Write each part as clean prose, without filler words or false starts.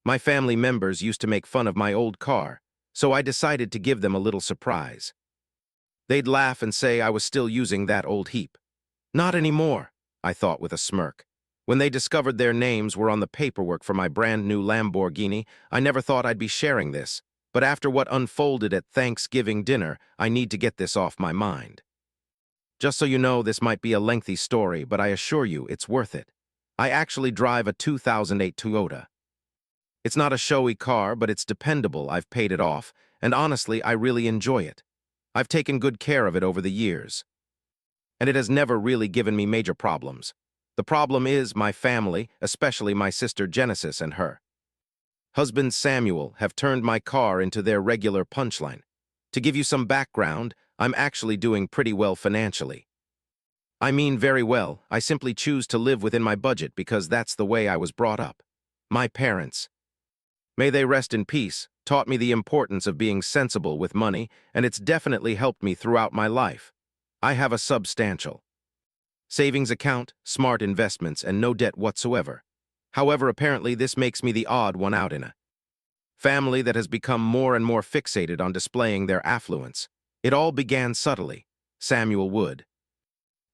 My family members used to make fun of my old car, so I decided to give them a little surprise. They'd laugh and say I was still using that old Heap. Not anymore, I thought with a smirk. When they discovered their names were on the paperwork for my brand new Lamborghini, I never thought I'd be sharing this. But after what unfolded at Thanksgiving dinner, I need to get this off my mind. Just so you know, this might be a lengthy story, but I assure you it's worth it. I actually drive a 2008 Toyota. It's not a showy car, but it's dependable. I've paid it off, and honestly, I really enjoy it. I've taken good care of it over the years, and it has never really given me major problems. The problem is my family, especially my sister Genesis and her husband Samuel, have turned my car into their regular punchline. To give you some background, I'm actually doing pretty well financially. I mean very well. I simply choose to live within my budget because that's the way I was brought up. My parents, may they rest in peace, taught me the importance of being sensible with money, and it's definitely helped me throughout my life. I have a substantial savings account, smart investments, and no debt whatsoever. However, apparently this makes me the odd one out in a family that has become more and more fixated on displaying their affluence. It all began subtly. Samuel would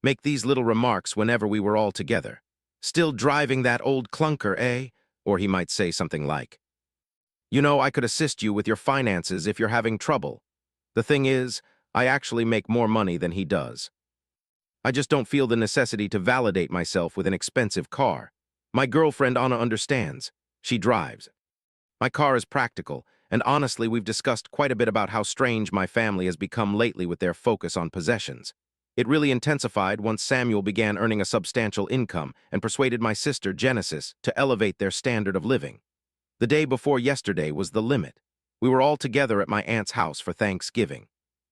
make these little remarks whenever we were all together. Still driving that old clunker, eh? Or he might say something like, you know, I could assist you with your finances if you're having trouble. The thing is, I actually make more money than he does. I just don't feel the necessity to validate myself with an expensive car. My girlfriend Anna understands. She drives. My car is practical, and honestly, we've discussed quite a bit about how strange my family has become lately with their focus on possessions. It really intensified once Samuel began earning a substantial income and persuaded my sister Genesis to elevate their standard of living. The day before yesterday was the limit. We were all together at my aunt's house for Thanksgiving.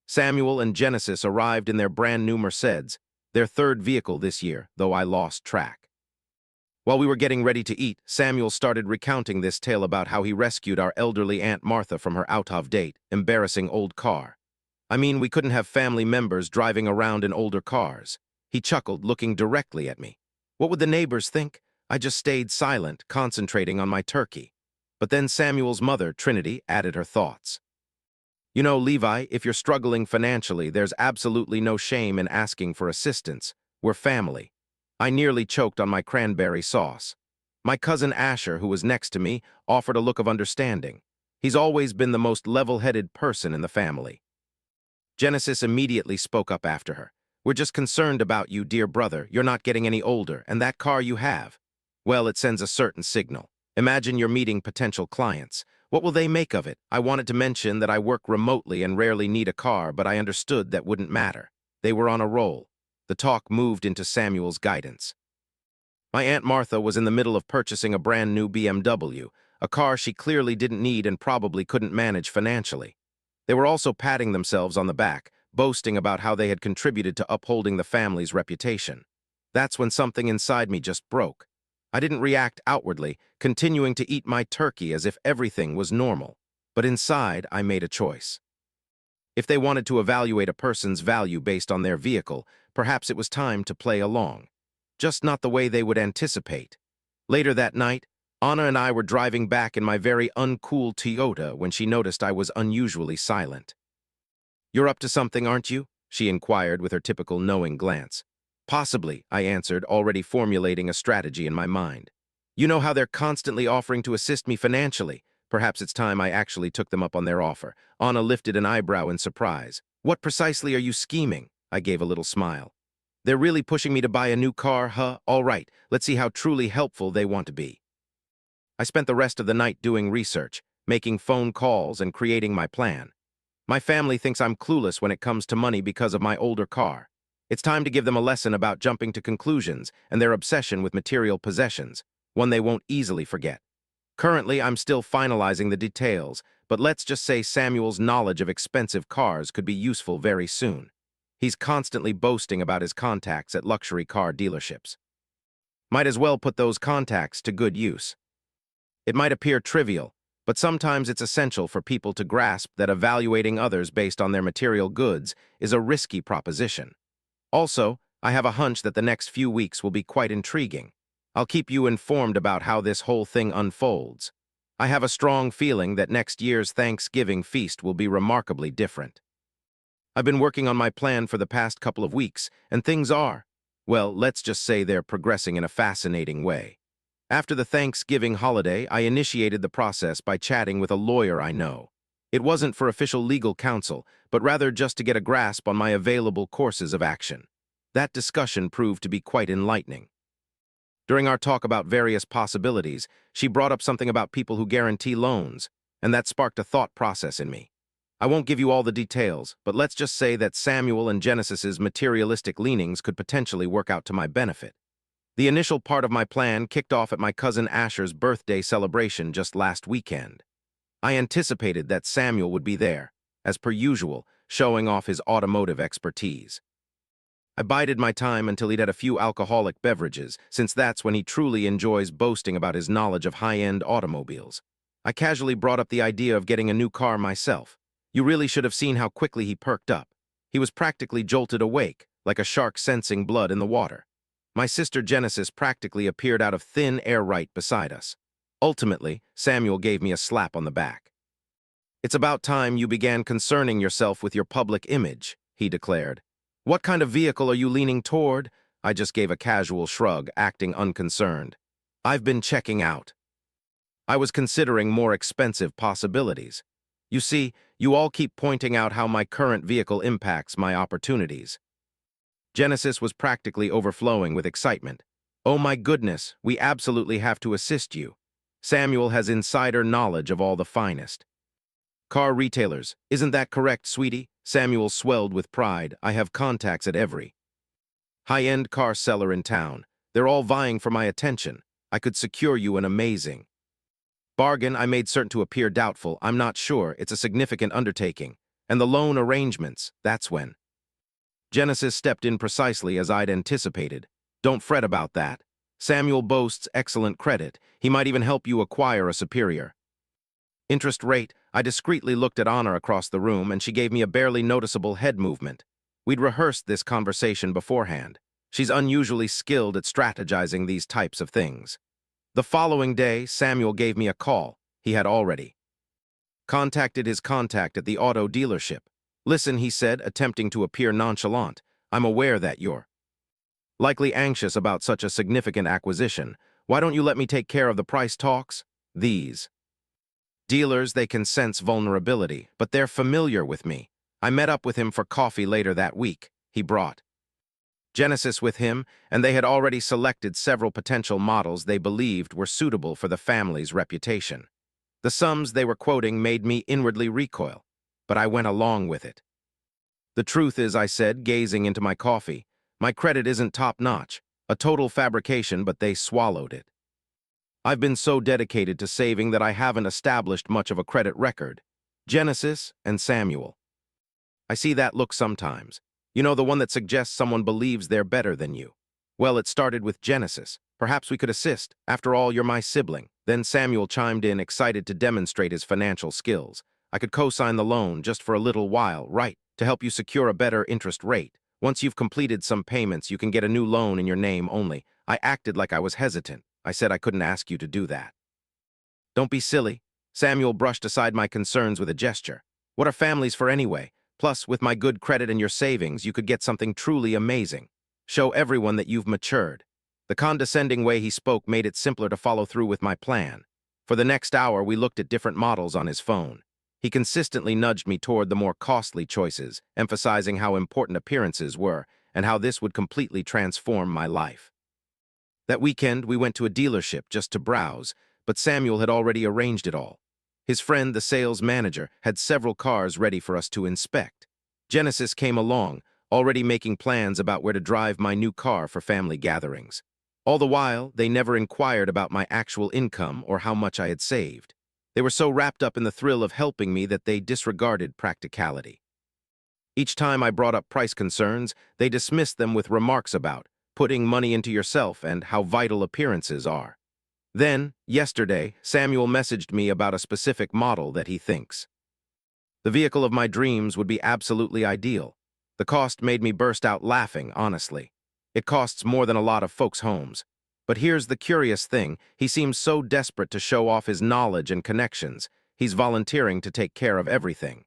Samuel and Genesis arrived in their brand new Mercedes, their third vehicle this year, though I lost track. While we were getting ready to eat, Samuel started recounting this tale about how he rescued our elderly Aunt Martha from her out-of-date, embarrassing old car. I mean, we couldn't have family members driving around in older cars. He chuckled, looking directly at me. What would the neighbors think? I just stayed silent, concentrating on my turkey. But then Samuel's mother, Trinity, added her thoughts. You know, Levi, if you're struggling financially, there's absolutely no shame in asking for assistance. We're family. I nearly choked on my cranberry sauce. My cousin Asher, who was next to me, offered a look of understanding. He's always been the most level-headed person in the family. Genesis immediately spoke up after her. We're just concerned about you, dear brother. You're not getting any older, and that car you have, well, it sends a certain signal. Imagine you're meeting potential clients. What will they make of it? I wanted to mention that I work remotely and rarely need a car, but I understood that wouldn't matter. They were on a roll. The talk moved into Samuel's guidance. My Aunt Martha was in the middle of purchasing a brand new BMW, a car she clearly didn't need and probably couldn't manage financially. They were also patting themselves on the back, boasting about how they had contributed to upholding the family's reputation. That's when something inside me just broke. I didn't react outwardly, continuing to eat my turkey as if everything was normal. But inside, I made a choice. If they wanted to evaluate a person's value based on their vehicle, perhaps it was time to play along. Just not the way they would anticipate. Later that night, Anna and I were driving back in my very uncool Toyota when she noticed I was unusually silent. You're up to something, aren't you? She inquired with her typical knowing glance. Possibly, I answered, already formulating a strategy in my mind. You know how they're constantly offering to assist me financially. Perhaps it's time I actually took them up on their offer. Anna lifted an eyebrow in surprise. What precisely are you scheming? I gave a little smile. They're really pushing me to buy a new car, huh? All right, let's see how truly helpful they want to be. I spent the rest of the night doing research, making phone calls, and creating my plan. My family thinks I'm clueless when it comes to money because of my older car. It's time to give them a lesson about jumping to conclusions and their obsession with material possessions, one they won't easily forget. Currently, I'm still finalizing the details, but let's just say Samuel's knowledge of expensive cars could be useful very soon. He's constantly boasting about his contacts at luxury car dealerships. Might as well put those contacts to good use. It might appear trivial, but sometimes it's essential for people to grasp that evaluating others based on their material goods is a risky proposition. Also, I have a hunch that the next few weeks will be quite intriguing. I'll keep you informed about how this whole thing unfolds. I have a strong feeling that next year's Thanksgiving feast will be remarkably different. I've been working on my plan for the past couple of weeks, and things are, well, let's just say they're progressing in a fascinating way. After the Thanksgiving holiday, I initiated the process by chatting with a lawyer I know. It wasn't for official legal counsel, but rather just to get a grasp on my available courses of action. That discussion proved to be quite enlightening. During our talk about various possibilities, she brought up something about people who guarantee loans, and that sparked a thought process in me. I won't give you all the details, but let's just say that Samuel and Genesis's materialistic leanings could potentially work out to my benefit. The initial part of my plan kicked off at my cousin Asher's birthday celebration just last weekend. I anticipated that Samuel would be there, as per usual, showing off his automotive expertise. I bided my time until he'd had a few alcoholic beverages, since that's when he truly enjoys boasting about his knowledge of high-end automobiles. I casually brought up the idea of getting a new car myself. You really should have seen how quickly he perked up. He was practically jolted awake, like a shark sensing blood in the water. My sister Genesis practically appeared out of thin air right beside us. Ultimately, Samuel gave me a slap on the back. "It's about time you began concerning yourself with your public image," he declared. "What kind of vehicle are you leaning toward?" I just gave a casual shrug, acting unconcerned. "I've been checking out." I was considering more expensive possibilities. You see, you all keep pointing out how my current vehicle impacts my opportunities. Genesis was practically overflowing with excitement. "Oh my goodness, we absolutely have to assist you. Samuel has insider knowledge of all the finest car retailers. Isn't that correct, sweetie?" Samuel swelled with pride. "I have contacts at every high-end car seller in town. They're all vying for my attention. I could secure you an amazing bargain." I made certain to appear doubtful. "I'm not sure. It's a significant undertaking. And the loan arrangements, that's when." Genesis stepped in precisely as I'd anticipated. "Don't fret about that. Samuel boasts excellent credit. He might even help you acquire a superior interest rate." I discreetly looked at Anna across the room, and she gave me a barely noticeable head movement. We'd rehearsed this conversation beforehand. She's unusually skilled at strategizing these types of things. The following day, Samuel gave me a call. He had already contacted his contact at the auto dealership. "Listen," he said, attempting to appear nonchalant. "I'm aware that you're likely anxious about such a significant acquisition. Why don't you let me take care of the price talks? These dealers, they can sense vulnerability, but they're familiar with me. I met up with him for coffee later that week. He brought Genesis with him, and they had already selected several potential models they believed were suitable for the family's reputation. The sums they were quoting made me inwardly recoil, but I went along with it. "The truth is," I said, gazing into my coffee, "my credit isn't top-notch. A total fabrication, but they swallowed it. I've been so dedicated to saving that I haven't established much of a credit record. Genesis and Samuel. I see that look sometimes. You know, the one that suggests someone believes they're better than you. Well, it started with Genesis. Perhaps we could assist. After all, you're my sibling." Then Samuel chimed in, excited to demonstrate his financial skills. "I could co-sign the loan just for a little while, right, to help you secure a better interest rate. Once you've completed some payments, you can get a new loan in your name only." I acted like I was hesitant. I said I couldn't ask you to do that. "Don't be silly." Samuel brushed aside my concerns with a gesture. "What are families for anyway? Plus, with my good credit and your savings, you could get something truly amazing. Show everyone that you've matured." The condescending way he spoke made it simpler to follow through with my plan. For the next hour, we looked at different models on his phone. He consistently nudged me toward the more costly choices, emphasizing how important appearances were and how this would completely transform my life. That weekend, we went to a dealership just to browse, but Samuel had already arranged it all. His friend, the sales manager, had several cars ready for us to inspect. Genesis came along, already making plans about where to drive my new car for family gatherings. All the while, they never inquired about my actual income or how much I had saved. They were so wrapped up in the thrill of helping me that they disregarded practicality. Each time I brought up price concerns, they dismissed them with remarks about putting money into yourself and how vital appearances are. Then, yesterday, Samuel messaged me about a specific model that he thinks the vehicle of my dreams would be absolutely ideal. The cost made me burst out laughing, honestly. It costs more than a lot of folks' homes. But here's the curious thing, he seems so desperate to show off his knowledge and connections, he's volunteering to take care of everything.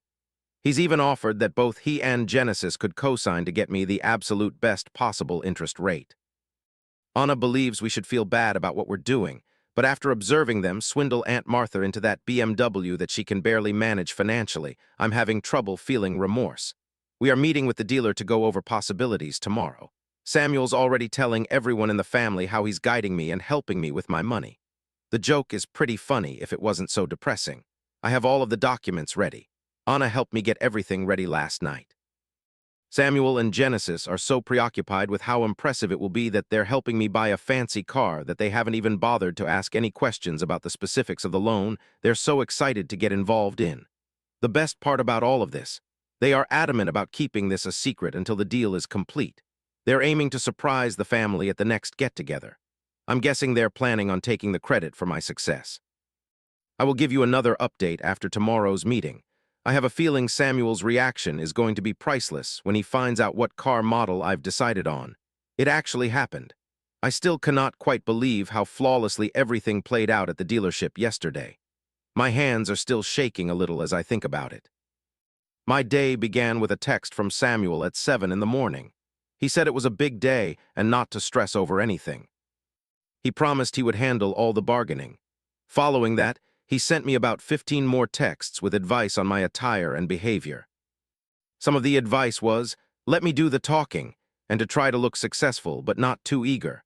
He's even offered that both he and Genesis could co-sign to get me the absolute best possible interest rate. Anna believes we should feel bad about what we're doing, but after observing them swindle Aunt Martha into that BMW that she can barely manage financially, I'm having trouble feeling remorse. We are meeting with the dealer to go over possibilities tomorrow. Samuel's already telling everyone in the family how he's guiding me and helping me with my money. The joke is pretty funny if it wasn't so depressing. I have all of the documents ready. Anna helped me get everything ready last night. Samuel and Genesis are so preoccupied with how impressive it will be that they're helping me buy a fancy car that they haven't even bothered to ask any questions about the specifics of the loan they're so excited to get involved in. The best part about all of this, they are adamant about keeping this a secret until the deal is complete. They're aiming to surprise the family at the next get-together. I'm guessing they're planning on taking the credit for my success. I will give you another update after tomorrow's meeting. I have a feeling Samuel's reaction is going to be priceless when he finds out what car model I've decided on. It actually happened. I still cannot quite believe how flawlessly everything played out at the dealership yesterday. My hands are still shaking a little as I think about it. My day began with a text from Samuel at 7 in the morning. He said it was a big day and not to stress over anything. He promised he would handle all the bargaining. Following that, he sent me about 15 more texts with advice on my attire and behavior. Some of the advice was, let me do the talking, and to try to look successful but not too eager.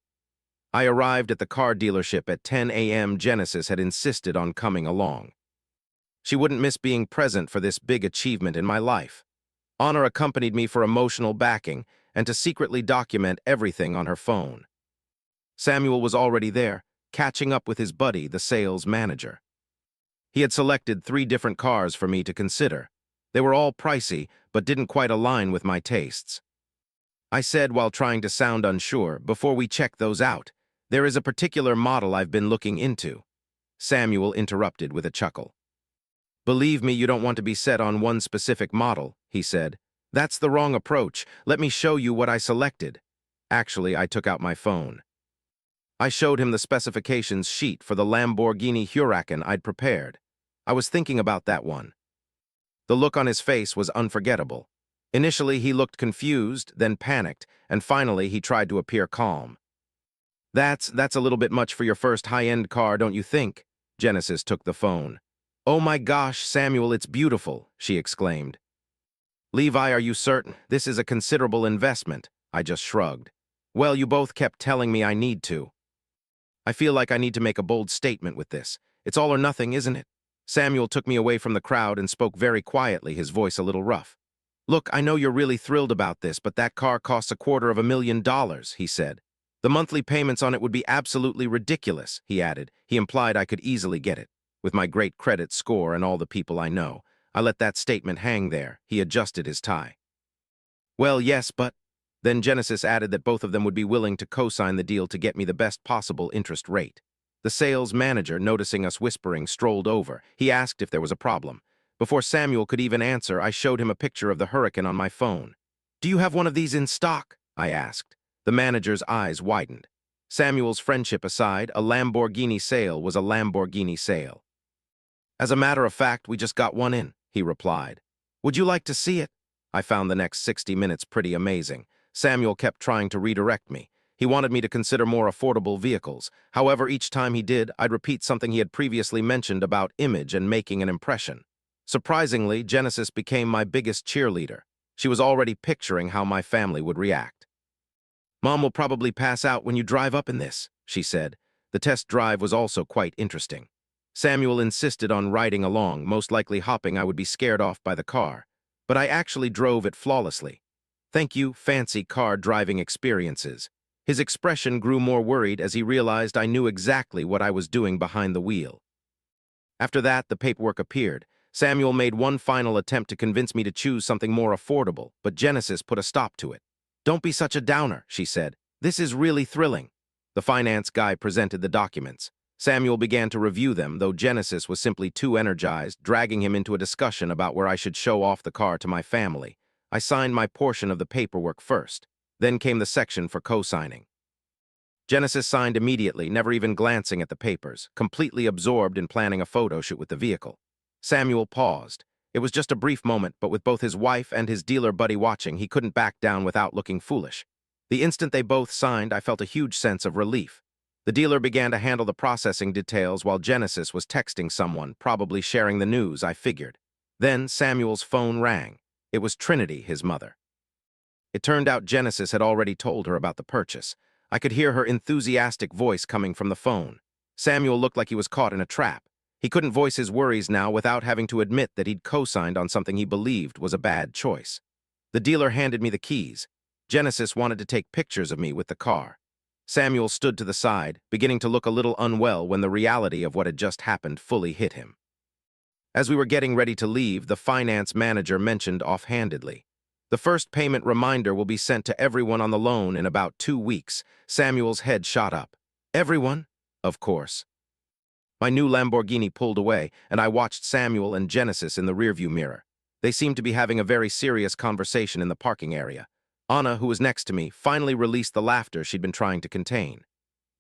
I arrived at the car dealership at 10 a.m. Genesis had insisted on coming along. She wouldn't miss being present for this big achievement in my life. Honor accompanied me for emotional backing and to secretly document everything on her phone. Samuel was already there, catching up with his buddy, the sales manager. He had selected 3 different cars for me to consider. They were all pricey, but didn't quite align with my tastes. I said while trying to sound unsure, before we check those out, there is a particular model I've been looking into. Samuel interrupted with a chuckle. Believe me, you don't want to be set on one specific model, he said. That's the wrong approach. Let me show you what I selected. Actually, I took out my phone. I showed him the specifications sheet for the Lamborghini Huracan I'd prepared. I was thinking about that one. The look on his face was unforgettable. Initially, he looked confused, then panicked, and finally he tried to appear calm. That's a little bit much for your first high-end car, don't you think? Genesis took the phone. Oh my gosh, Samuel, it's beautiful, she exclaimed. Levi, are you certain? This is a considerable investment. I just shrugged. Well, you both kept telling me I need to. I feel like I need to make a bold statement with this. It's all or nothing, isn't it? Samuel took me away from the crowd and spoke very quietly, his voice a little rough. Look, I know you're really thrilled about this, but that car costs $250,000, he said. The monthly payments on it would be absolutely ridiculous, he added. He implied I could easily get it. With my great credit score and all the people I know, I let that statement hang there. He adjusted his tie. Well, yes, but... Then Genesis added that both of them would be willing to co-sign the deal to get me the best possible interest rate. The sales manager, noticing us whispering, strolled over. He asked if there was a problem. Before Samuel could even answer, I showed him a picture of the Huracan on my phone. Do you have one of these in stock? I asked. The manager's eyes widened. Samuel's friendship aside, a Lamborghini sale was a Lamborghini sale. As a matter of fact, we just got one in, he replied. Would you like to see it? I found the next 60 minutes pretty amazing. Samuel kept trying to redirect me. He wanted me to consider more affordable vehicles. However, each time he did, I'd repeat something he had previously mentioned about image and making an impression. Surprisingly, Genesis became my biggest cheerleader. She was already picturing how my family would react. Mom will probably pass out when you drive up in this, she said. The test drive was also quite interesting. Samuel insisted on riding along, most likely hoping I would be scared off by the car. But I actually drove it flawlessly. Thank you, fancy car driving experiences. His expression grew more worried as he realized I knew exactly what I was doing behind the wheel. After that, the paperwork appeared. Samuel made one final attempt to convince me to choose something more affordable, but Genesis put a stop to it. Don't be such a downer, she said. This is really thrilling. The finance guy presented the documents. Samuel began to review them, though Genesis was simply too energized, dragging him into a discussion about where I should show off the car to my family. I signed my portion of the paperwork first. Then came the section for co-signing. Genesis signed immediately, never even glancing at the papers, completely absorbed in planning a photo shoot with the vehicle. Samuel paused. It was just a brief moment, but with both his wife and his dealer buddy watching, he couldn't back down without looking foolish. The instant they both signed, I felt a huge sense of relief. The dealer began to handle the processing details while Genesis was texting someone, probably sharing the news, I figured. Then Samuel's phone rang. It was Trinity, his mother. It turned out Genesis had already told her about the purchase. I could hear her enthusiastic voice coming from the phone. Samuel looked like he was caught in a trap. He couldn't voice his worries now without having to admit that he'd co-signed on something he believed was a bad choice. The dealer handed me the keys. Genesis wanted to take pictures of me with the car. Samuel stood to the side, beginning to look a little unwell when the reality of what had just happened fully hit him. As we were getting ready to leave, the finance manager mentioned offhandedly, "The first payment reminder will be sent to everyone on the loan in about 2 weeks." Samuel's head shot up. "Everyone?" "Of course." My new Lamborghini pulled away, and I watched Samuel and Genesis in the rearview mirror. They seemed to be having a very serious conversation in the parking area. Anna, who was next to me, finally released the laughter she'd been trying to contain.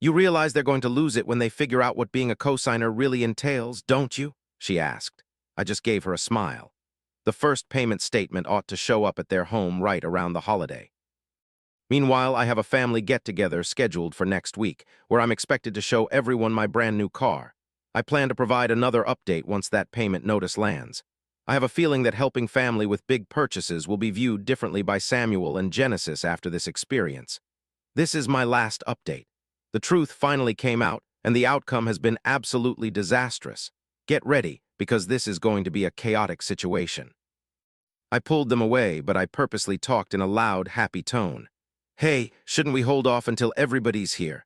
"You realize they're going to lose it when they figure out what being a cosigner really entails, don't you?" she asked. I just gave her a smile. The first payment statement ought to show up at their home right around the holiday. Meanwhile, I have a family get-together scheduled for next week, where I'm expected to show everyone my brand new car. I plan to provide another update once that payment notice lands. I have a feeling that helping family with big purchases will be viewed differently by Samuel and Genesis after this experience. This is my last update. The truth finally came out, and the outcome has been absolutely disastrous. Get ready, because this is going to be a chaotic situation. I pulled them away, but I purposely talked in a loud, happy tone. "Hey, shouldn't we hold off until everybody's here?"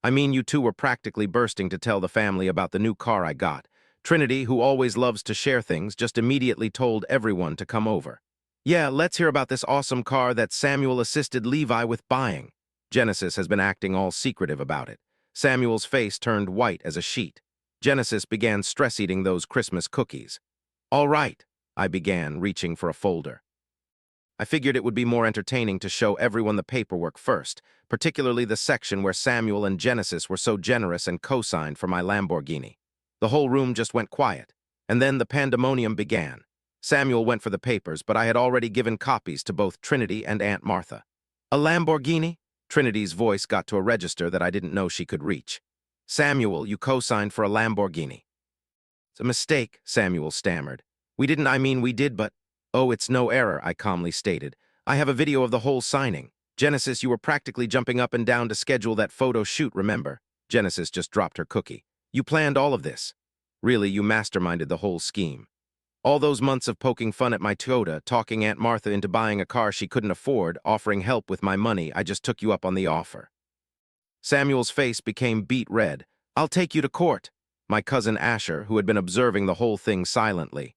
I mean, you two were practically bursting to tell the family about the new car I got. Trinity, who always loves to share things, just immediately told everyone to come over. "Yeah, let's hear about this awesome car that Samuel assisted Levi with buying." Genesis has been acting all secretive about it. Samuel's face turned white as a sheet. Genesis began stress-eating those Christmas cookies. "All right," I began, reaching for a folder. I figured it would be more entertaining to show everyone the paperwork first, particularly the section where Samuel and Genesis were so generous and co-signed for my Lamborghini. The whole room just went quiet, and then the pandemonium began. Samuel went for the papers, but I had already given copies to both Trinity and Aunt Martha. "A Lamborghini?" Trinity's voice got to a register that I didn't know she could reach. "Samuel, you co-signed for a Lamborghini." "It's a mistake," Samuel stammered. We did, but—" "Oh, it's no error," I calmly stated. "I have a video of the whole signing. Genesis, you were practically jumping up and down to schedule that photo shoot, remember?" Genesis just dropped her cookie. "You planned all of this. Really, you masterminded the whole scheme. All those months of poking fun at my Toyota, talking Aunt Martha into buying a car she couldn't afford, offering help with my money, I just took you up on the offer." Samuel's face became beet red. "I'll take you to court." My cousin Asher, who had been observing the whole thing silently.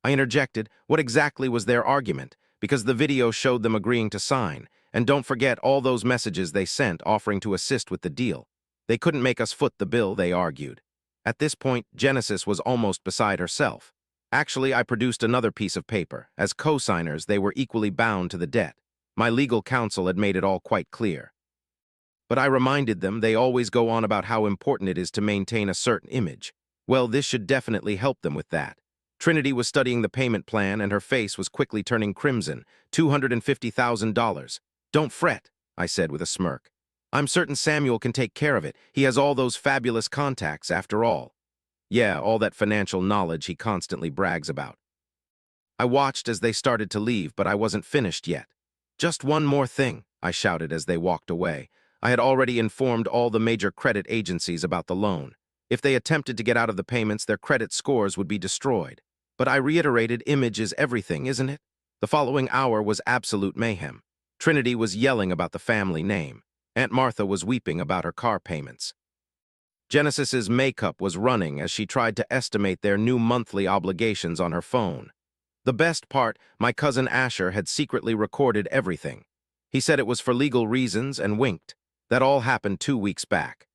I interjected, "What exactly was their argument?" Because the video showed them agreeing to sign, and don't forget all those messages they sent offering to assist with the deal. They couldn't make us foot the bill, they argued. At this point, Genesis was almost beside herself. Actually, I produced another piece of paper. As co-signers, they were equally bound to the debt. My legal counsel had made it all quite clear. But I reminded them they always go on about how important it is to maintain a certain image. Well, this should definitely help them with that. Trinity was studying the payment plan, and her face was quickly turning crimson. $250,000. "Don't fret," I said with a smirk. "I'm certain Samuel can take care of it. He has all those fabulous contacts, after all." Yeah, all that financial knowledge he constantly brags about. I watched as they started to leave, but I wasn't finished yet. "Just one more thing," I shouted as they walked away. I had already informed all the major credit agencies about the loan. If they attempted to get out of the payments, their credit scores would be destroyed. But I reiterated, image is everything, isn't it? The following hour was absolute mayhem. Trinity was yelling about the family name. Aunt Martha was weeping about her car payments. Genesis's makeup was running as she tried to estimate their new monthly obligations on her phone. The best part, my cousin Asher had secretly recorded everything. He said it was for legal reasons and winked. That all happened 2 weeks back.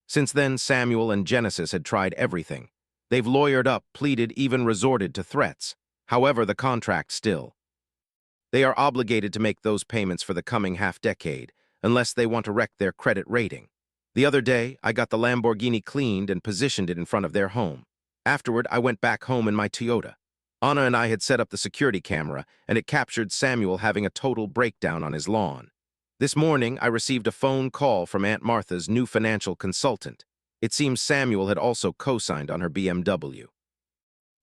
Since then, Samuel and Genesis had tried everything. They've lawyered up, pleaded, even resorted to threats. However, the contract still. They are obligated to make those payments for the coming half-decade. unless they want to wreck their credit rating. The other day, I got the Lamborghini cleaned and positioned it in front of their home. Afterward, I went back home in my Toyota. Anna and I had set up the security camera, and it captured Samuel having a total breakdown on his lawn. This morning, I received a phone call from Aunt Martha's new financial consultant. It seems Samuel had also co-signed on her BMW.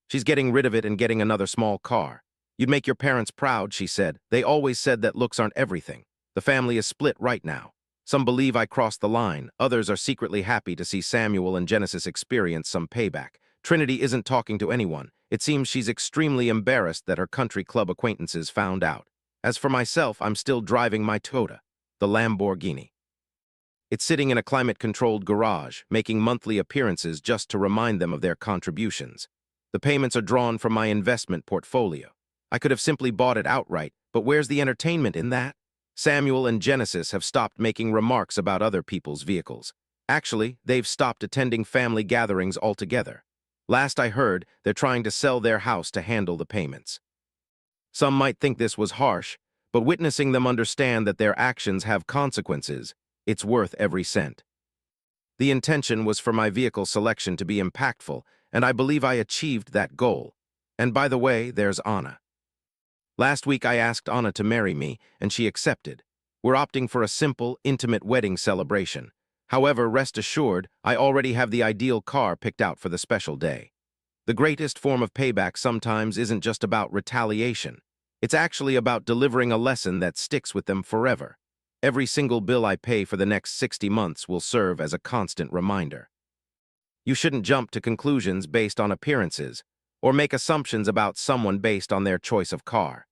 She's getting rid of it and getting another small car. You'd make your parents proud, she said. They always said that looks aren't everything. The family is split right now. Some believe I crossed the line. Others are secretly happy to see Samuel and Genesis experience some payback. Trinity isn't talking to anyone. It seems she's extremely embarrassed that her country club acquaintances found out. As for myself, I'm still driving my Toyota, the Lamborghini. It's sitting in a climate-controlled garage, making monthly appearances just to remind them of their contributions. The payments are drawn from my investment portfolio. I could have simply bought it outright, but where's the entertainment in that? Samuel and Genesis have stopped making remarks about other people's vehicles. Actually, they've stopped attending family gatherings altogether. Last I heard, they're trying to sell their house to handle the payments. Some might think this was harsh, but witnessing them understand that their actions have consequences, it's worth every cent. The intention was for my vehicle selection to be impactful, and I believe I achieved that goal. And by the way, there's Anna. Last week I asked Anna to marry me, and she accepted. We're opting for a simple, intimate wedding celebration. However, rest assured, I already have the ideal car picked out for the special day. The greatest form of payback sometimes isn't just about retaliation. It's actually about delivering a lesson that sticks with them forever. Every single bill I pay for the next 60 months will serve as a constant reminder. You shouldn't jump to conclusions based on appearances, or make assumptions about someone based on their choice of car.